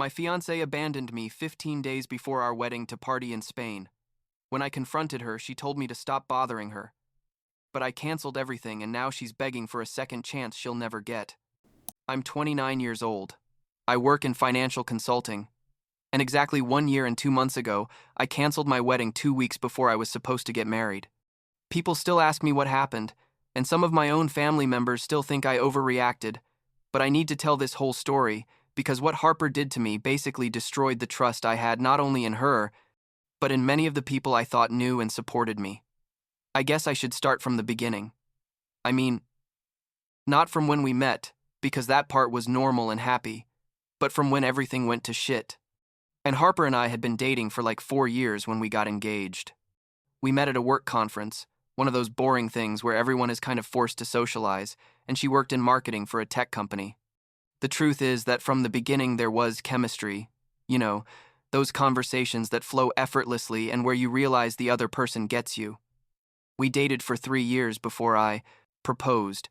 My fiancée abandoned me 15 days before our wedding to party in Spain. When I confronted her, she told me to stop bothering her. But I canceled everything, and now she's begging for a second chance she'll never get. I'm 29 years old. I work in financial consulting. And exactly 1 year and 2 months ago, I canceled my wedding 2 weeks before I was supposed to get married. People still ask me what happened, and some of my own family members still think I overreacted, but I need to tell this whole story because what Harper did to me basically destroyed the trust I had not only in her, but in many of the people I thought knew and supported me. I guess I should start from the beginning. I mean, not from when we met, because that part was normal and happy, but from when everything went to shit. And Harper and I had been dating for like 4 years when we got engaged. We met at a work conference, one of those boring things where everyone is kind of forced to socialize, and she worked in marketing for a tech company. The truth is that from the beginning there was chemistry. You know, those conversations that flow effortlessly and where you realize the other person gets you. We dated for 3 years before I proposed.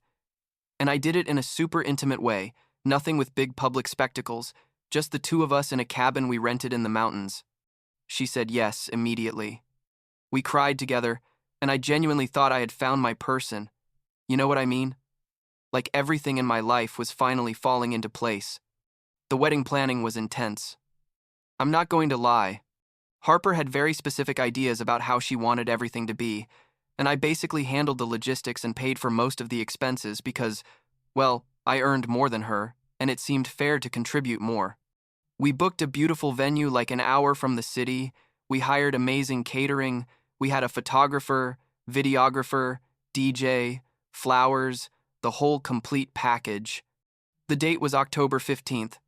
And I did it in a super intimate way, nothing with big public spectacles, just the two of us in a cabin we rented in the mountains. She said yes immediately. We cried together, and I genuinely thought I had found my person. You know what I mean? Like everything in my life was finally falling into place. The wedding planning was intense. I'm not going to lie. Harper had very specific ideas about how she wanted everything to be, and I basically handled the logistics and paid for most of the expenses because, well, I earned more than her, and it seemed fair to contribute more. We booked a beautiful venue like an hour from the city, we hired amazing catering, we had a photographer, videographer, DJ, flowers, the whole complete package. The date was October 15th,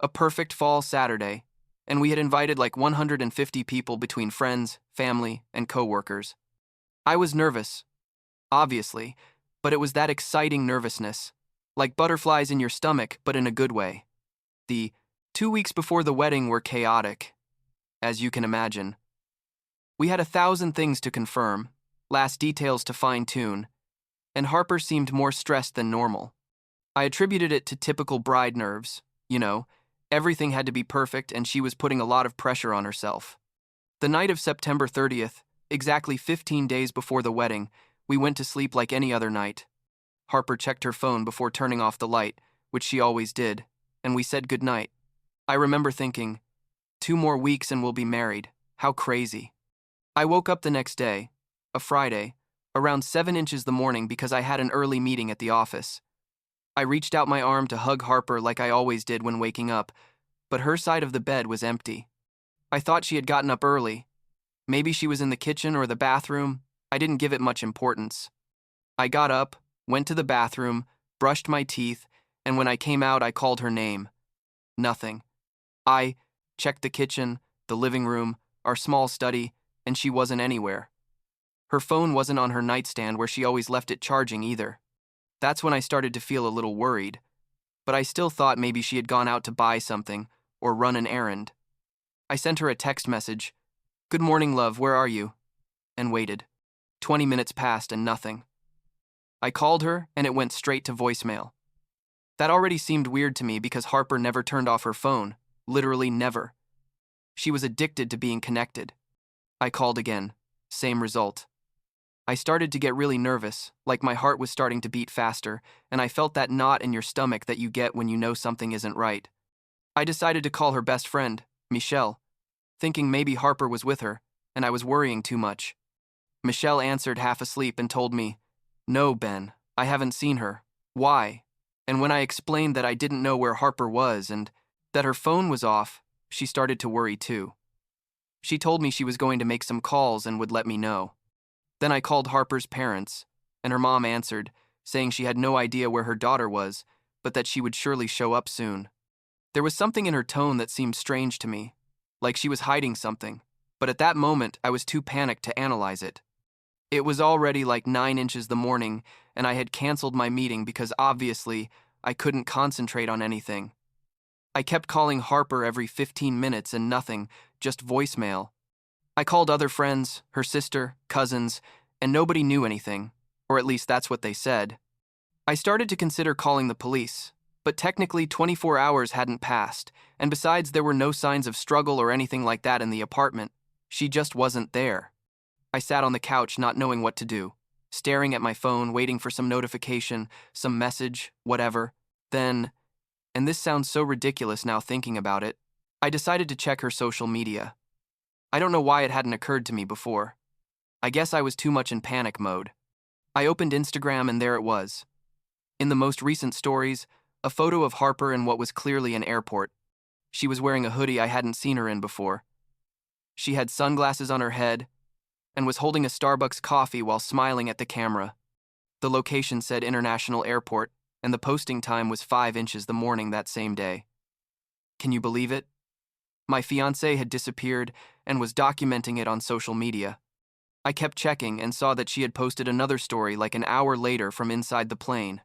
a perfect fall Saturday, and we had invited like 150 people between friends, family, and coworkers. I was nervous, obviously, but it was that exciting nervousness, like butterflies in your stomach, but in a good way. The 2 weeks before the wedding were chaotic, as you can imagine. We had 1,000 things to confirm, last details to fine-tune, and Harper seemed more stressed than normal. I attributed it to typical bride nerves, you know, everything had to be perfect and she was putting a lot of pressure on herself. The night of September 30th, exactly 15 days before the wedding, we went to sleep like any other night. Harper checked her phone before turning off the light, which she always did, and we said goodnight. I remember thinking, 2 more weeks and we'll be married. How crazy. I woke up the next day, a Friday, around 7 inches the morning because I had an early meeting at the office. I reached out my arm to hug Harper like I always did when waking up, but her side of the bed was empty. I thought she had gotten up early. Maybe she was in the kitchen or the bathroom. I didn't give it much importance. I got up, went to the bathroom, brushed my teeth, and when I came out I called her name. Nothing. I checked the kitchen, the living room, our small study, and she wasn't anywhere. Her phone wasn't on her nightstand where she always left it charging either. That's when I started to feel a little worried, but I still thought maybe she had gone out to buy something or run an errand. I sent her a text message, "Good morning, love, where are you?" and waited. 20 minutes passed and nothing. I called her and it went straight to voicemail. That already seemed weird to me because Harper never turned off her phone, literally never. She was addicted to being connected. I called again, same result. I started to get really nervous, like my heart was starting to beat faster, and I felt that knot in your stomach that you get when you know something isn't right. I decided to call her best friend, Michelle, thinking maybe Harper was with her, and I was worrying too much. Michelle answered half asleep and told me, "No, Ben, I haven't seen her. Why?" And when I explained that I didn't know where Harper was and that her phone was off, she started to worry too. She told me she was going to make some calls and would let me know. Then I called Harper's parents, and her mom answered, saying she had no idea where her daughter was, but that she would surely show up soon. There was something in her tone that seemed strange to me, like she was hiding something, but at that moment I was too panicked to analyze it. It was already like 9 inches the morning, and I had canceled my meeting because obviously I couldn't concentrate on anything. I kept calling Harper every 15 minutes and nothing, just voicemail. I called other friends, her sister, cousins, and nobody knew anything, or at least that's what they said. I started to consider calling the police, But technically, 24 hours hadn't passed, and besides, there were no signs of struggle or anything like that in the apartment. She just wasn't there. I sat on the couch not knowing what to do, staring at my phone, waiting for some notification, some message, whatever. Then, and this sounds so ridiculous now thinking about it, I decided to check her social media. I don't know why it hadn't occurred to me before. I guess I was too much in panic mode. I opened Instagram and there it was. In the most recent stories, a photo of Harper in what was clearly an airport. She was wearing a hoodie I hadn't seen her in before. She had sunglasses on her head and was holding a Starbucks coffee while smiling at the camera. The location said International Airport, and the posting time was 5 inches the morning that same day. Can you believe it? My fiancée had disappeared and was documenting it on social media. I kept checking and saw that she had posted another story like an hour later from inside the plane.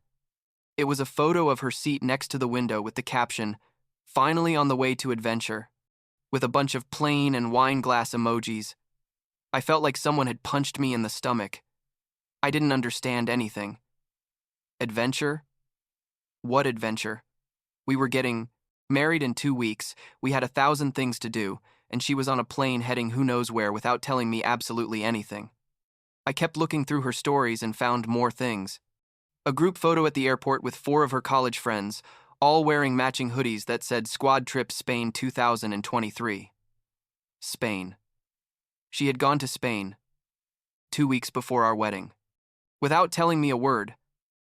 It was a photo of her seat next to the window with the caption, "Finally on the way to adventure," with a bunch of plane and wine glass emojis. I felt like someone had punched me in the stomach. I didn't understand anything. Adventure? What adventure? We were getting married in 2 weeks, we had 1,000 things to do, and she was on a plane heading who knows where without telling me absolutely anything. I kept looking through her stories and found more things. A group photo at the airport with 4 of her college friends, all wearing matching hoodies that said Squad Trip Spain 2023. Spain. She had gone to Spain 2 weeks before our wedding. Without telling me a word,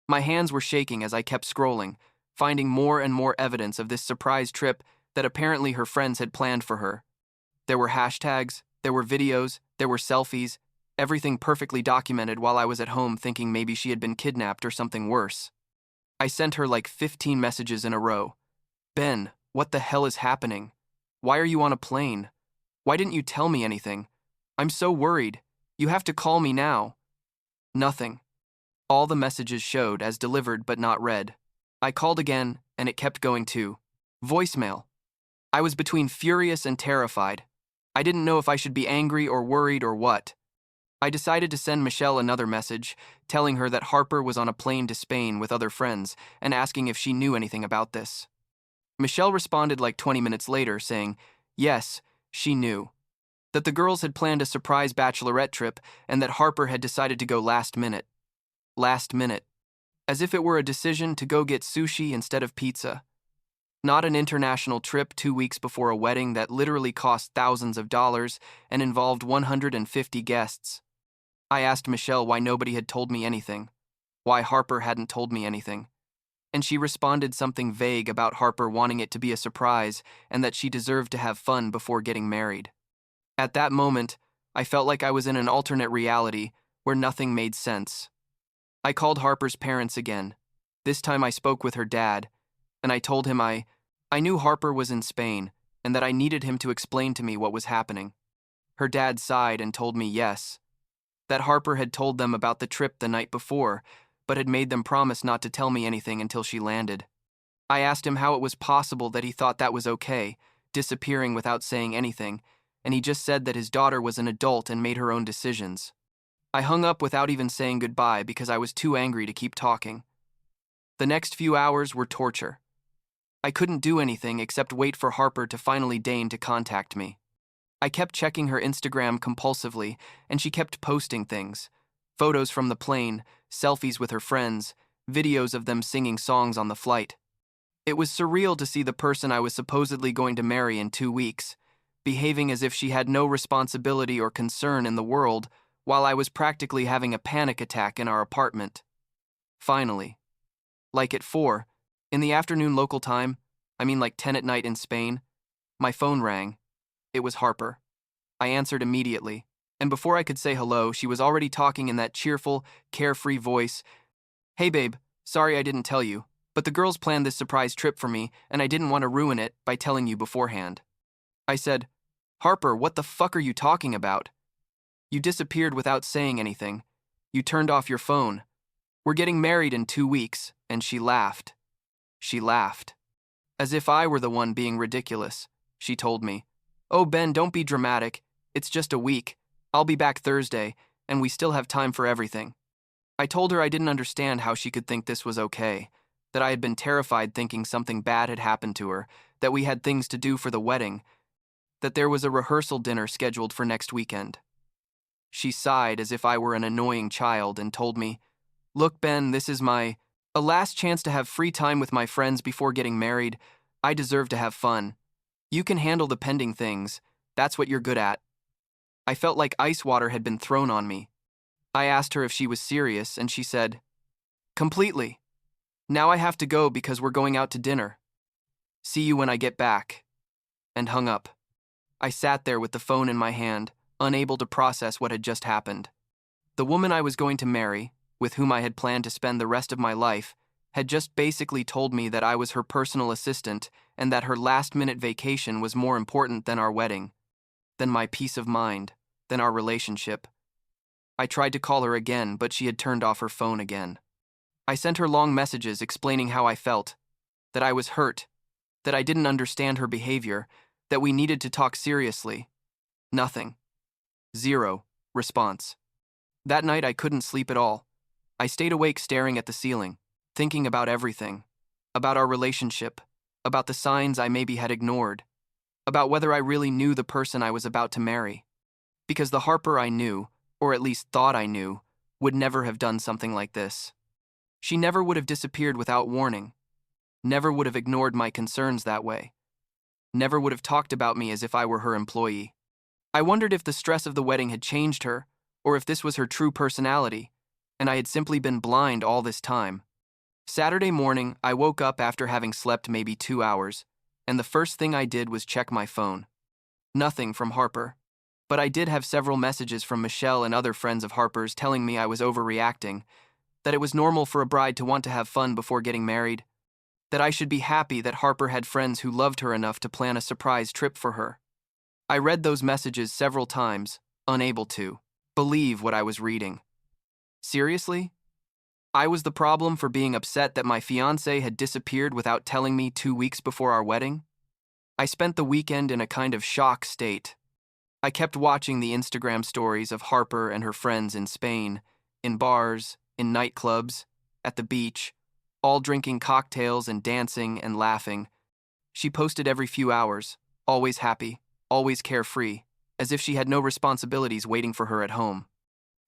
my hands were shaking as I kept scrolling, finding more and more evidence of this surprise trip that apparently her friends had planned for her. There were hashtags, there were videos, there were selfies, everything perfectly documented while I was at home thinking maybe she had been kidnapped or something worse. I sent her like 15 messages in a row. Ben, what the hell is happening? Why are you on a plane? Why didn't you tell me anything? I'm so worried. You have to call me now. Nothing. All the messages showed as delivered but not read. I called again, and it kept going too. Voicemail. I was between furious and terrified. I didn't know if I should be angry or worried or what. I decided to send Michelle another message, telling her that Harper was on a plane to Spain with other friends and asking if she knew anything about this. Michelle responded like 20 minutes later saying, yes, she knew. That the girls had planned a surprise bachelorette trip and that Harper had decided to go last minute. Last minute. As if it were a decision to go get sushi instead of pizza. Not an international trip 2 weeks before a wedding that literally cost thousands of dollars and involved 150 guests. I asked Michelle why nobody had told me anything, why Harper hadn't told me anything, and she responded something vague about Harper wanting it to be a surprise and that she deserved to have fun before getting married. At that moment, I felt like I was in an alternate reality where nothing made sense. I called Harper's parents again. This time I spoke with her dad, and I told him I knew Harper was in Spain and that I needed him to explain to me what was happening. Her dad sighed and told me yes, that Harper had told them about the trip the night before, but had made them promise not to tell me anything until she landed. I asked him how it was possible that he thought that was okay, disappearing without saying anything, and he just said that his daughter was an adult and made her own decisions. I hung up without even saying goodbye because I was too angry to keep talking. The next few hours were torture. I couldn't do anything except wait for Harper to finally deign to contact me. I kept checking her Instagram compulsively, and she kept posting things. Photos from the plane, selfies with her friends, videos of them singing songs on the flight. It was surreal to see the person I was supposedly going to marry in 2 weeks, behaving as if she had no responsibility or concern in the world, while I was practically having a panic attack in our apartment. Finally, like at 4, in the afternoon local time, like 10 at night in Spain, my phone rang. It was Harper. I answered immediately, and before I could say hello, she was already talking in that cheerful, carefree voice. Hey babe, sorry I didn't tell you, but the girls planned this surprise trip for me, and I didn't want to ruin it by telling you beforehand. I said, Harper, what the fuck are you talking about? You disappeared without saying anything. You turned off your phone. We're getting married in 2 weeks, and she laughed. She laughed. As if I were the one being ridiculous, she told me. Oh, Ben, don't be dramatic. It's just a week. I'll be back Thursday, and we still have time for everything. I told her I didn't understand how she could think this was okay, that I had been terrified thinking something bad had happened to her, that we had things to do for the wedding, that there was a rehearsal dinner scheduled for next weekend. She sighed as if I were an annoying child and told me, "Look, Ben, this is a last chance to have free time with my friends before getting married. I deserve to have fun. You can handle the pending things. That's what you're good at." I felt like ice water had been thrown on me. I asked her if she was serious, and she said, "Completely. Now I have to go because we're going out to dinner. See you when I get back," and hung up. I sat there with the phone in my hand, unable to process what had just happened. The woman I was going to marry, with whom I had planned to spend the rest of my life, had just basically told me that I was her personal assistant and that her last-minute vacation was more important than our wedding, than my peace of mind, than our relationship. I tried to call her again, but she had turned off her phone again. I sent her long messages explaining how I felt, that I was hurt, that I didn't understand her behavior, that we needed to talk seriously. Nothing. Zero response. That night I couldn't sleep at all. I stayed awake staring at the ceiling, thinking about everything, about our relationship, about the signs I maybe had ignored, about whether I really knew the person I was about to marry. Because the Harper I knew, or at least thought I knew, would never have done something like this. She never would have disappeared without warning, never would have ignored my concerns that way, never would have talked about me as if I were her employee. I wondered if the stress of the wedding had changed her, or if this was her true personality, and I had simply been blind all this time. Saturday morning, I woke up after having slept maybe 2 hours, and the first thing I did was check my phone. Nothing from Harper. But I did have several messages from Michelle and other friends of Harper's telling me I was overreacting, that it was normal for a bride to want to have fun before getting married, that I should be happy that Harper had friends who loved her enough to plan a surprise trip for her. I read those messages several times, unable to believe what I was reading. Seriously? I was the problem for being upset that my fiancé had disappeared without telling me 2 weeks before our wedding? I spent the weekend in a kind of shock state. I kept watching the Instagram stories of Harper and her friends in Spain, in bars, in nightclubs, at the beach, all drinking cocktails and dancing and laughing. She posted every few hours, always happy, always carefree, as if she had no responsibilities waiting for her at home.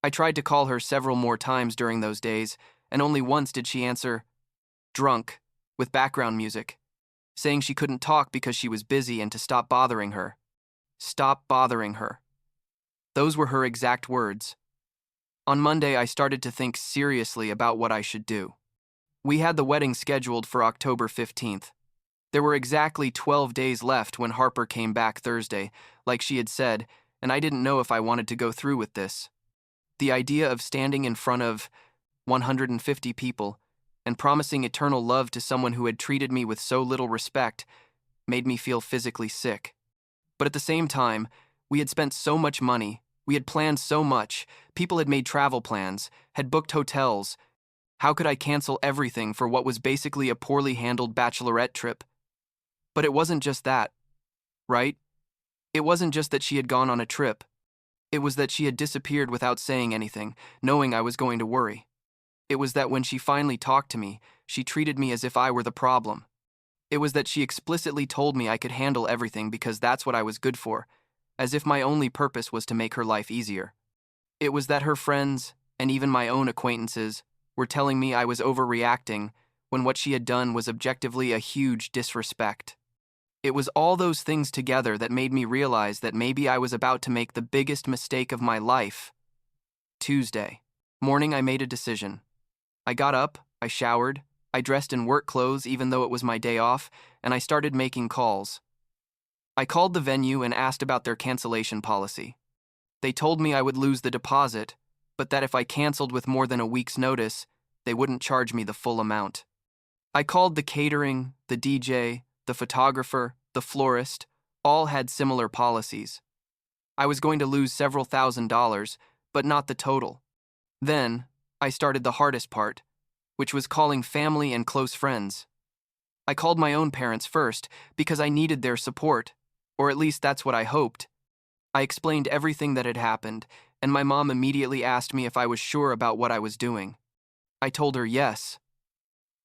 I tried to call her several more times during those days, and only once did she answer, drunk, with background music, saying she couldn't talk because she was busy and to stop bothering her. Stop bothering her. Those were her exact words. On Monday, I started to think seriously about what I should do. We had the wedding scheduled for October 15th. There were exactly 12 days left when Harper came back Thursday, like she had said, and I didn't know if I wanted to go through with this. The idea of standing in front of 150 people and promising eternal love to someone who had treated me with so little respect made me feel physically sick. But at the same time, we had spent so much money, we had planned so much, people had made travel plans, had booked hotels. How could I cancel everything for what was basically a poorly handled bachelorette trip? But it wasn't just that, right? It wasn't just that she had gone on a trip. It was that she had disappeared without saying anything, knowing I was going to worry. It was that when she finally talked to me, she treated me as if I were the problem. It was that she explicitly told me I could handle everything because that's what I was good for, as if my only purpose was to make her life easier. It was that her friends, and even my own acquaintances, were telling me I was overreacting when what she had done was objectively a huge disrespect. It was all those things together that made me realize that maybe I was about to make the biggest mistake of my life. Tuesday morning, I made a decision. I got up, I showered, I dressed in work clothes even though it was my day off, and I started making calls. I called the venue and asked about their cancellation policy. They told me I would lose the deposit, but that if I canceled with more than a week's notice, they wouldn't charge me the full amount. I called the catering, the DJ, the photographer, the florist, all had similar policies. I was going to lose several $1,000s, but not the total. Then, I started the hardest part, which was calling family and close friends. I called my own parents first because I needed their support, or at least that's what I hoped. I explained everything that had happened, and my mom immediately asked me if I was sure about what I was doing. I told her yes.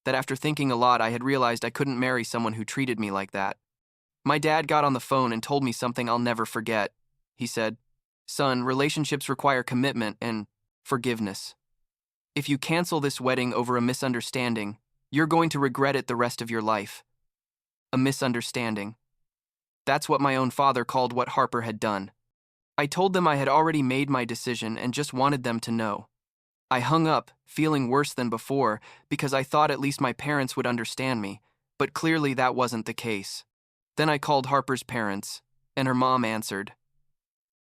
that after thinking a lot, I had realized I couldn't marry someone who treated me like that. My dad got on the phone and told me something I'll never forget. He said, "Son, relationships require commitment and forgiveness. If you cancel this wedding over a misunderstanding, you're going to regret it the rest of your life." A misunderstanding. That's what my own father called what Harper had done. I told them I had already made my decision and just wanted them to know. I hung up, feeling worse than before, because I thought at least my parents would understand me, but clearly that wasn't the case. Then I called Harper's parents, and her mom answered.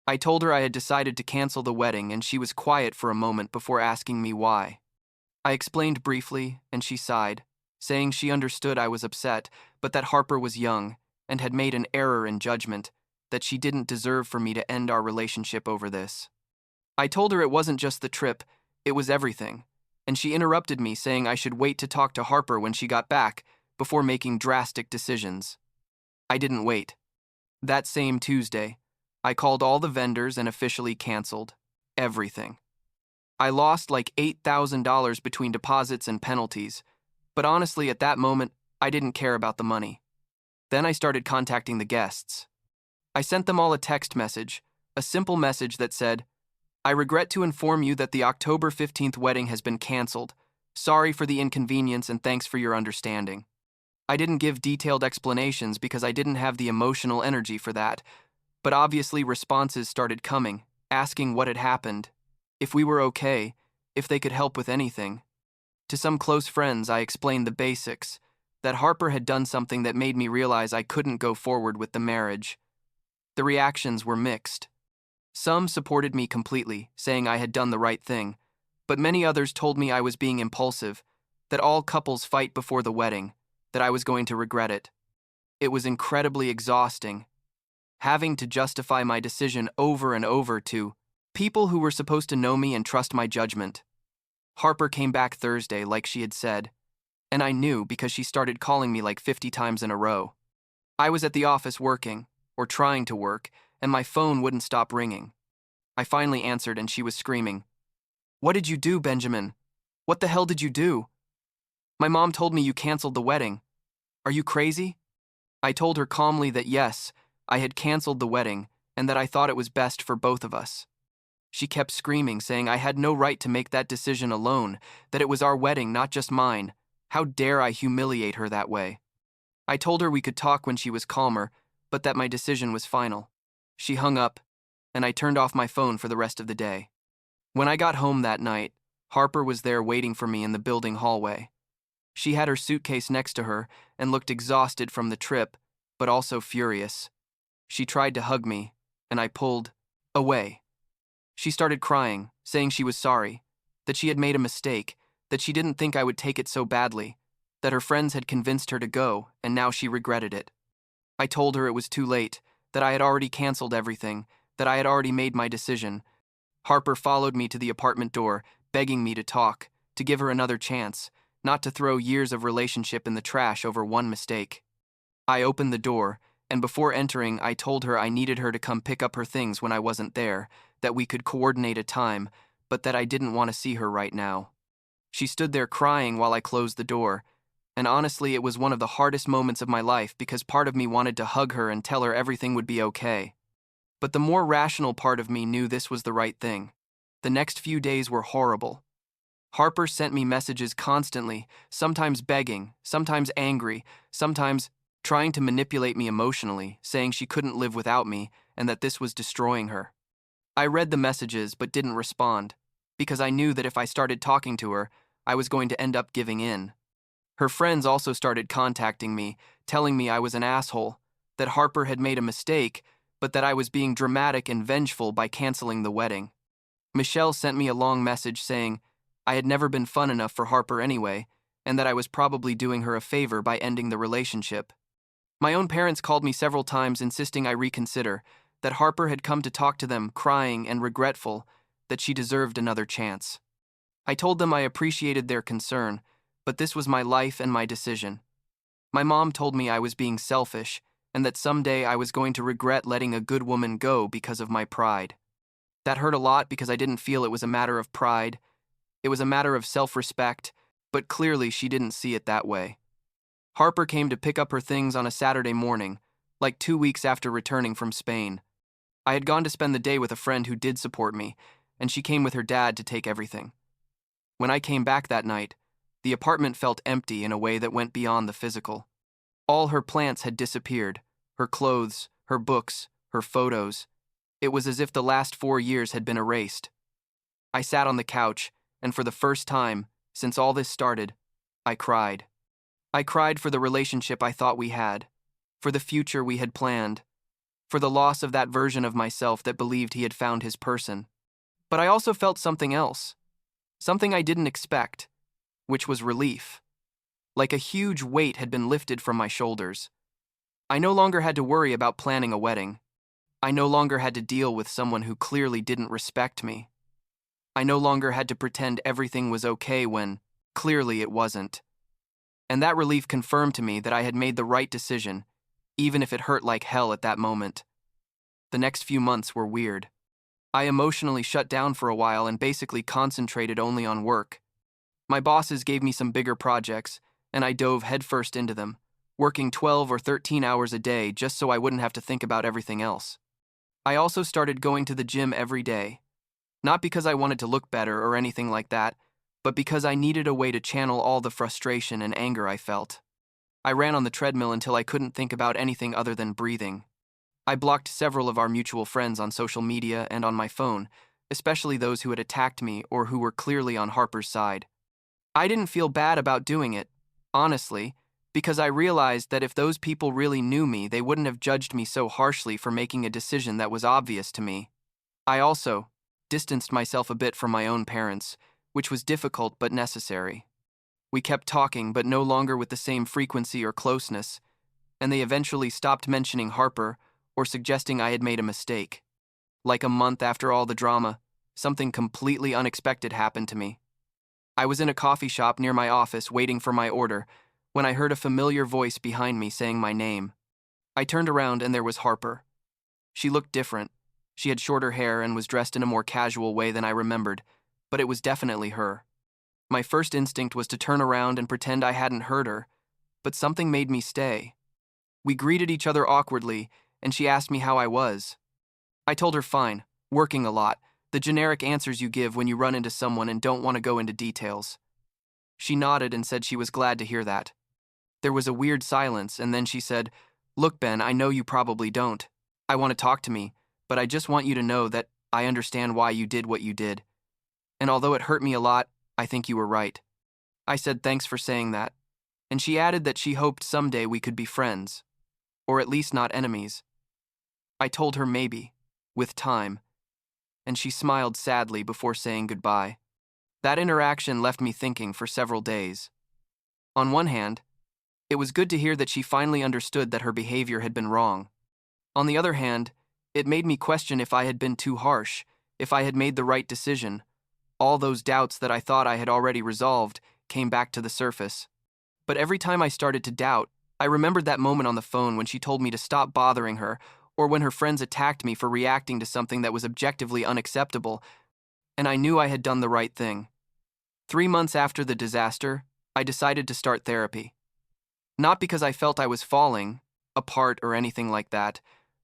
I told her I had decided to cancel the wedding, and she was quiet for a moment before asking me why. I explained briefly, and she sighed, saying she understood I was upset, but that Harper was young and had made an error in judgment, that she didn't deserve for me to end our relationship over this. I told her it wasn't just the trip, it was everything, and she interrupted me, saying I should wait to talk to Harper when she got back before making drastic decisions. I didn't wait. That same Tuesday, I called all the vendors and officially canceled everything. I lost like $8,000 between deposits and penalties, but honestly, at that moment, I didn't care about the money. Then I started contacting the guests. I sent them all a text message, a simple message that said, "I regret to inform you that the October 15th wedding has been canceled. Sorry for the inconvenience and thanks for your understanding." I didn't give detailed explanations because I didn't have the emotional energy for that, but obviously responses started coming, asking what had happened, if we were okay, if they could help with anything. To some close friends, I explained the basics, that Harper had done something that made me realize I couldn't go forward with the marriage. The reactions were mixed. Some supported me completely, saying I had done the right thing, but many others told me I was being impulsive, that all couples fight before the wedding, that I was going to regret it. It was incredibly exhausting, having to justify my decision over and over to people who were supposed to know me and trust my judgment. Harper came back Thursday like she had said, and I knew because she started calling me like 50 times in a row. I was at the office working, or trying to work, and my phone wouldn't stop ringing. I finally answered and she was screaming, "What did you do, Benjamin? What the hell did you do? My mom told me you canceled the wedding. Are you crazy?" I told her calmly that yes, I had canceled the wedding and that I thought it was best for both of us. She kept screaming, saying I had no right to make that decision alone, that it was our wedding, not just mine. How dare I humiliate her that way? I told her we could talk when she was calmer, but that my decision was final. She hung up, and I turned off my phone for the rest of the day. When I got home that night, Harper was there waiting for me in the building hallway. She had her suitcase next to her and looked exhausted from the trip, but also furious. She tried to hug me, and I pulled away. She started crying, saying she was sorry, that she had made a mistake, that she didn't think I would take it so badly, that her friends had convinced her to go, and now she regretted it. I told her it was too late, that I had already canceled everything, that I had already made my decision. Harper followed me to the apartment door, begging me to talk, to give her another chance, not to throw years of relationship in the trash over one mistake. I opened the door, and before entering, I told her I needed her to come pick up her things when I wasn't there, that we could coordinate a time, but that I didn't want to see her right now. She stood there crying while I closed the door, and honestly, it was one of the hardest moments of my life because part of me wanted to hug her and tell her everything would be okay. But the more rational part of me knew this was the right thing. The next few days were horrible. Harper sent me messages constantly, sometimes begging, sometimes angry, sometimes trying to manipulate me emotionally, saying she couldn't live without me and that this was destroying her. I read the messages but didn't respond, because I knew that if I started talking to her, I was going to end up giving in. Her friends also started contacting me, telling me I was an asshole, that Harper had made a mistake, but that I was being dramatic and vengeful by canceling the wedding. Michelle sent me a long message saying I had never been fun enough for Harper anyway, and that I was probably doing her a favor by ending the relationship. My own parents called me several times insisting I reconsider, that Harper had come to talk to them, crying and regretful, that she deserved another chance. I told them I appreciated their concern, but this was my life and my decision. My mom told me I was being selfish, and that someday I was going to regret letting a good woman go because of my pride. That hurt a lot because I didn't feel it was a matter of pride. It was a matter of self-respect, but clearly she didn't see it that way. Harper came to pick up her things on a Saturday morning, like 2 weeks after returning from Spain. I had gone to spend the day with a friend who did support me, and she came with her dad to take everything. When I came back that night, the apartment felt empty in a way that went beyond the physical. All her plants had disappeared, her clothes, her books, her photos. It was as if the last 4 years had been erased. I sat on the couch, and for the first time, since all this started, I cried. I cried for the relationship I thought we had, for the future we had planned, for the loss of that version of myself that believed he had found his person. But I also felt something else, something I didn't expect, which was relief. Like a huge weight had been lifted from my shoulders. I no longer had to worry about planning a wedding. I no longer had to deal with someone who clearly didn't respect me. I no longer had to pretend everything was okay when, clearly, it wasn't. And that relief confirmed to me that I had made the right decision, even if it hurt like hell at that moment. The next few months were weird. I emotionally shut down for a while and basically concentrated only on work. My bosses gave me some bigger projects, and I dove headfirst into them, working 12 or 13 hours a day just so I wouldn't have to think about everything else. I also started going to the gym every day, not because I wanted to look better or anything like that, but because I needed a way to channel all the frustration and anger I felt. I ran on the treadmill until I couldn't think about anything other than breathing. I blocked several of our mutual friends on social media and on my phone, especially those who had attacked me or who were clearly on Harper's side. I didn't feel bad about doing it, honestly, because I realized that if those people really knew me, they wouldn't have judged me so harshly for making a decision that was obvious to me. I also distanced myself a bit from my own parents, which was difficult but necessary. We kept talking, but no longer with the same frequency or closeness, and they eventually stopped mentioning Harper or suggesting I had made a mistake. Like a month after all the drama, something completely unexpected happened to me. I was in a coffee shop near my office waiting for my order when I heard a familiar voice behind me saying my name. I turned around and there was Harper. She looked different. She had shorter hair and was dressed in a more casual way than I remembered, but it was definitely her. My first instinct was to turn around and pretend I hadn't heard her, but something made me stay. We greeted each other awkwardly, and she asked me how I was. I told her fine, working a lot, the generic answers you give when you run into someone and don't want to go into details. She nodded and said she was glad to hear that. There was a weird silence, and then she said, "Look, Ben, I know you probably don't. I want to talk to me, but I just want you to know that I understand why you did what you did. And although it hurt me a lot, I think you were right." I said thanks for saying that, and she added that she hoped someday we could be friends, or at least not enemies. I told her maybe, with time, and she smiled sadly before saying goodbye. That interaction left me thinking for several days. On one hand, it was good to hear that she finally understood that her behavior had been wrong. On the other hand, it made me question if I had been too harsh, if I had made the right decision. All those doubts that I thought I had already resolved came back to the surface. But every time I started to doubt, I remembered that moment on the phone when she told me to stop bothering her, or when her friends attacked me for reacting to something that was objectively unacceptable, and I knew I had done the right thing. 3 months after the disaster, I decided to start therapy. Not because I felt I was falling apart or anything like that,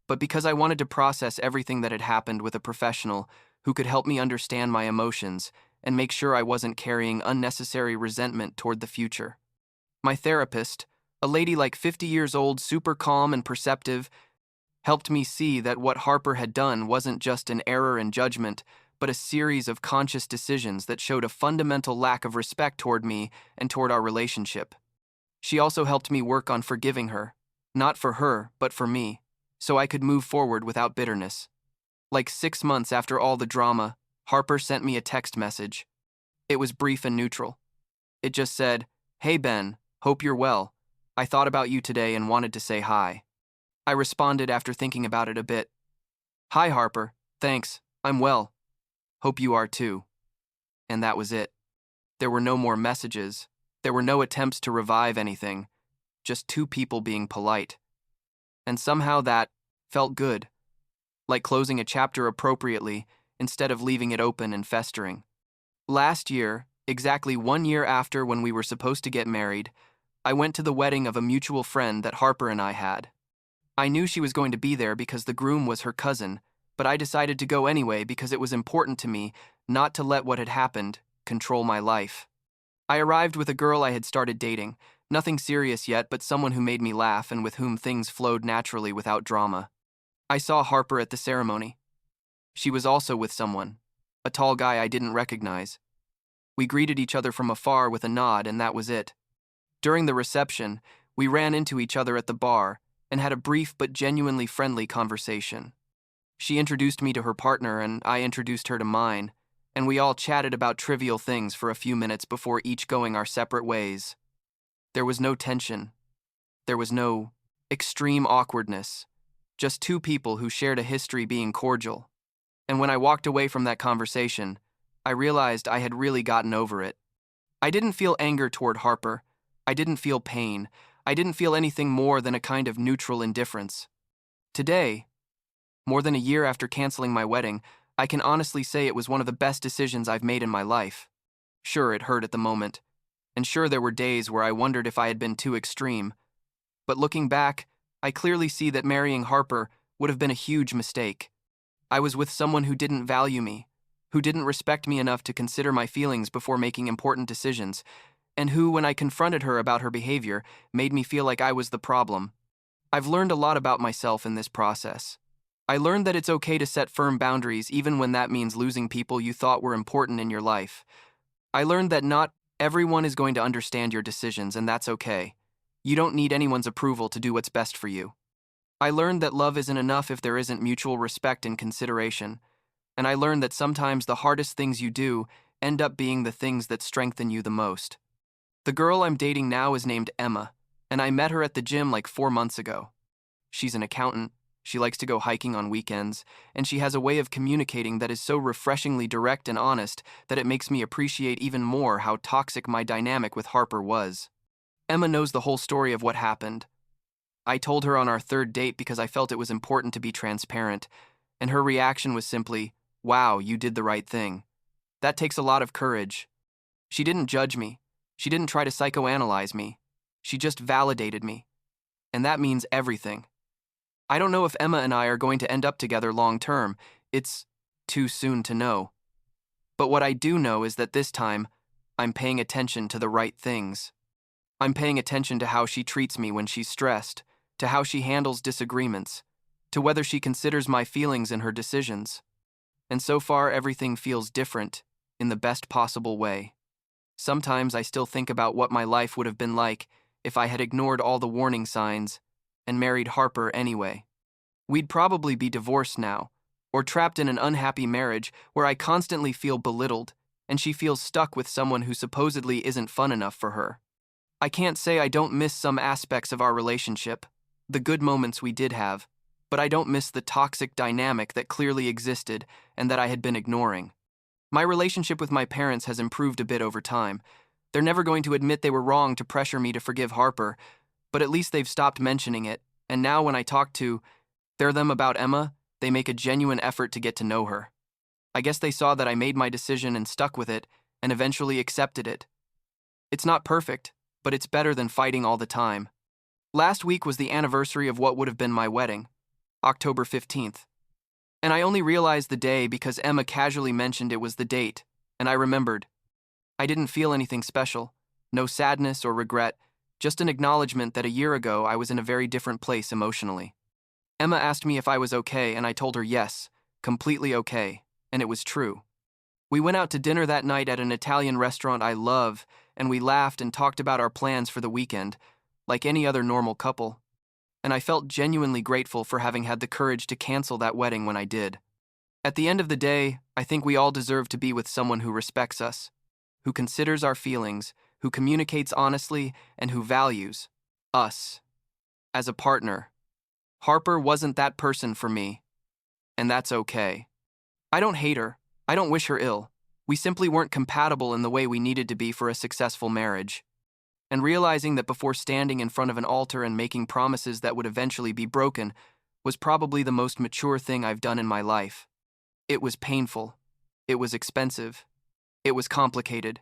but because I wanted to process everything that had happened with a professional who could help me understand my emotions and make sure I wasn't carrying unnecessary resentment toward the future. My therapist, a lady like 50 years old, super calm and perceptive, helped me see that what Harper had done wasn't just an error in judgment, but a series of conscious decisions that showed a fundamental lack of respect toward me and toward our relationship. She also helped me work on forgiving her, not for her, but for me, so I could move forward without bitterness. Like 6 months after all the drama, Harper sent me a text message. It was brief and neutral. It just said, "Hey Ben, hope you're well. I thought about you today and wanted to say hi." I responded after thinking about it a bit. "Hi Harper, thanks, I'm well. Hope you are too." And that was it. There were no more messages. There were no attempts to revive anything. Just two people being polite. And somehow that felt good. Like closing a chapter appropriately instead of leaving it open and festering. Last year, Exactly 1 year after when we were supposed to get married, I went to the wedding of a mutual friend that Harper and I had. I knew she was going to be there because the groom was her cousin, but I decided to go anyway because it was important to me not to let what had happened control my life. I arrived with a girl I had started dating, nothing serious yet, but someone who made me laugh and with whom things flowed naturally without drama. I saw Harper at the ceremony. She was also with someone, a tall guy I didn't recognize. We greeted each other from afar with a nod, and that was it. During the reception, we ran into each other at the bar and had a brief but genuinely friendly conversation. She introduced me to her partner, and I introduced her to mine, and we all chatted about trivial things for a few minutes before each going our separate ways. There was no tension. There was no extreme awkwardness. Just two people who shared a history being cordial. And when I walked away from that conversation, I realized I had really gotten over it. I didn't feel anger toward Harper. I didn't feel pain. I didn't feel anything more than a kind of neutral indifference. Today, more than a year after canceling my wedding, I can honestly say it was one of the best decisions I've made in my life. Sure, it hurt at the moment, and sure there were days where I wondered if I had been too extreme. But looking back, I clearly see that marrying Harper would have been a huge mistake. I was with someone who didn't value me, who didn't respect me enough to consider my feelings before making important decisions, and who, when I confronted her about her behavior, made me feel like I was the problem. I've learned a lot about myself in this process. I learned that it's okay to set firm boundaries even when that means losing people you thought were important in your life. I learned that not everyone is going to understand your decisions, and that's okay. You don't need anyone's approval to do what's best for you. I learned that love isn't enough if there isn't mutual respect and consideration. And I learned that sometimes the hardest things you do end up being the things that strengthen you the most. The girl I'm dating now is named Emma, and I met her at the gym like 4 months ago. She's an accountant, she likes to go hiking on weekends, and she has a way of communicating that is so refreshingly direct and honest that it makes me appreciate even more how toxic my dynamic with Harper was. Emma knows the whole story of what happened. I told her on our third date because I felt it was important to be transparent, and her reaction was simply, "Wow, you did the right thing." That takes a lot of courage. She didn't judge me. She didn't try to psychoanalyze me. She just validated me. And that means everything. I don't know if Emma and I are going to end up together long term. It's too soon to know. But what I do know is that this time, I'm paying attention to the right things. I'm paying attention to how she treats me when she's stressed, to how she handles disagreements, to whether she considers my feelings in her decisions. And so far, everything feels different, in the best possible way. Sometimes I still think about what my life would have been like if I had ignored all the warning signs and married Harper anyway. We'd probably be divorced now, or trapped in an unhappy marriage where I constantly feel belittled and she feels stuck with someone who supposedly isn't fun enough for her. I can't say I don't miss some aspects of our relationship, the good moments we did have, but I don't miss the toxic dynamic that clearly existed and that I had been ignoring. My relationship with my parents has improved a bit over time. They're never going to admit they were wrong to pressure me to forgive Harper, but at least they've stopped mentioning it, and now when I talk to them about Emma, they make a genuine effort to get to know her. I guess they saw that I made my decision and stuck with it, and eventually accepted it. It's not perfect, but it's better than fighting all the time. Last week was the anniversary of what would have been my wedding, October 15th. And I only realized the day because Emma casually mentioned it was the date, and I remembered. I didn't feel anything special, no sadness or regret, just an acknowledgement that a year ago I was in a very different place emotionally. Emma asked me if I was okay, and I told her yes, completely okay, and it was true. We went out to dinner that night at an Italian restaurant I love, and we laughed and talked about our plans for the weekend, like any other normal couple. And I felt genuinely grateful for having had the courage to cancel that wedding when I did. At the end of the day, I think we all deserve to be with someone who respects us, who considers our feelings, who communicates honestly, and who values us as a partner. Harper wasn't that person for me, and that's okay. I don't hate her. I don't wish her ill. We simply weren't compatible in the way we needed to be for a successful marriage. And realizing that before standing in front of an altar and making promises that would eventually be broken was probably the most mature thing I've done in my life. It was painful. It was expensive. It was complicated.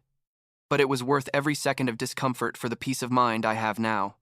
but it was worth every second of discomfort for the peace of mind I have now.